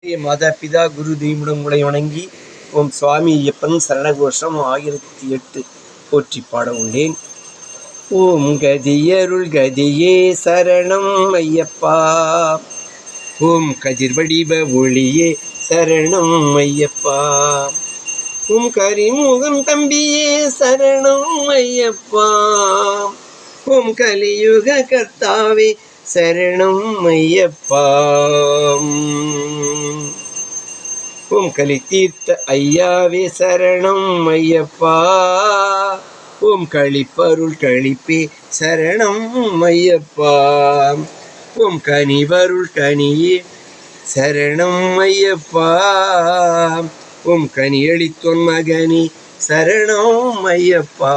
மாதா பிதா குரு தெய்வம் உங்களை வணங்கி ஓம் சுவாமி ஐயப்பன் சரணகோஷம் 1008 போற்றி பாட உள்ளேன். ஓம் கதியருள் கதியே சரணம் ஐயப்பா, ஓம் கதிர்வடிவ ஒளியே சரணம் ஐயப்பா, ஓம் கரிமுகன் தம்பியே சரணம் ஐயப்பா, ஓம் கலியுக கர்த்தாவே சரணம் ஐயப்பா, ஓம் கலி தீர்த்த ஐயாவே சரணம் ஐயப்பா, ஓம் கழிப்பருள் கழிப்பே சரணம் ஐயப்பா, ஓம் கனிவருள் கனியே சரணம் ஐயப்பா, ஓம் கனியளித்தொன் மகனே சரணம் ஐயப்பா,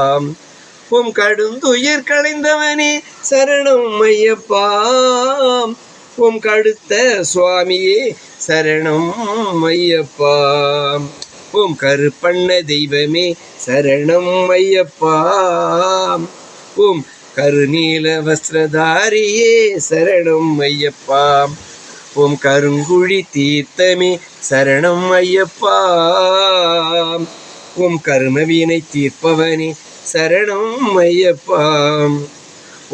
ஓம் கடுந்துயர் களைந்தவனே சரணம் ஐயப்பா, ஓம் கடுத்த சுவாமியே சரணம் ஐயப்பா, ஓம் கருப்பண்ண தெய்வமே சரணம் ஐயப்பா, ஓம் கருநீல வஸ்திரதாரியே சரணம் ஐயப்பா, ஓம் கருங்குழி தீர்த்தமே சரணம் ஐயப்பா, ஓம் கருமவினை தீர்ப்பவனே சரணம் ஐயப்பா,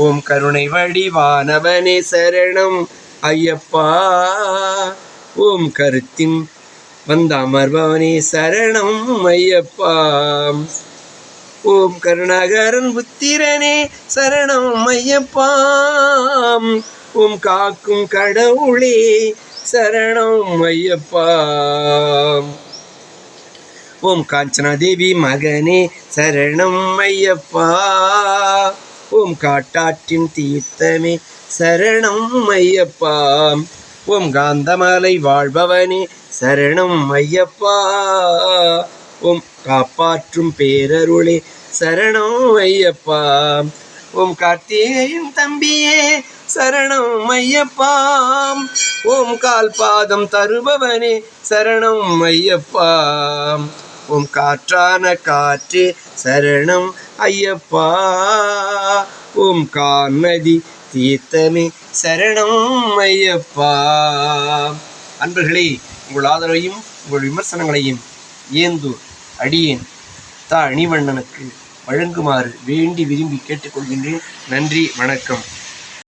ஓம் கருணை வடிவானவனே சரணம் ஐயப்பா, ஓம் கருத்தின் வந்த அமர்பவனே சரணம் ஐயப்பா, ஓம் கருணாகரன் புத்திரனே சரணம் ஐயப்பா, ஓம் காக்கும் கடவுளே சரணம் ஐயப்பா, ஓம் காஞ்சனாதேவி மகனே சரணம் ஐயப்பா, ஓம் காட்டாற்றின் தீர்த்தமே சரணம் ஐயப்பா, ஓம் காந்தமலை வாழ்பவனே சரணம் ஐயப்பா, ஓம் காப்பாற்றும் பேரருளே சரணம் ஐயப்பா, ஓம் கார்த்திகையின் தம்பியே சரணம் ஐயப்பா, ஓம் கால் பாதம் தருபவனே சரணம் ஐயப்பா, ஓம் காற்றான காற்றே சரணம் ஐயப்பா, ஓம் கார்நதி தீர்த்தமே சரணம் ஐயப்பா. அன்பர்களே, உங்கள் ஆதரவையும் உங்கள் விமர்சனங்களையும் ஏந்தூர் அடியேன் அணிவண்ணனுக்கு வழங்குமாறு வேண்டி விரும்பி கேட்டுக்கொள்கின்றேன். நன்றி, வணக்கம்.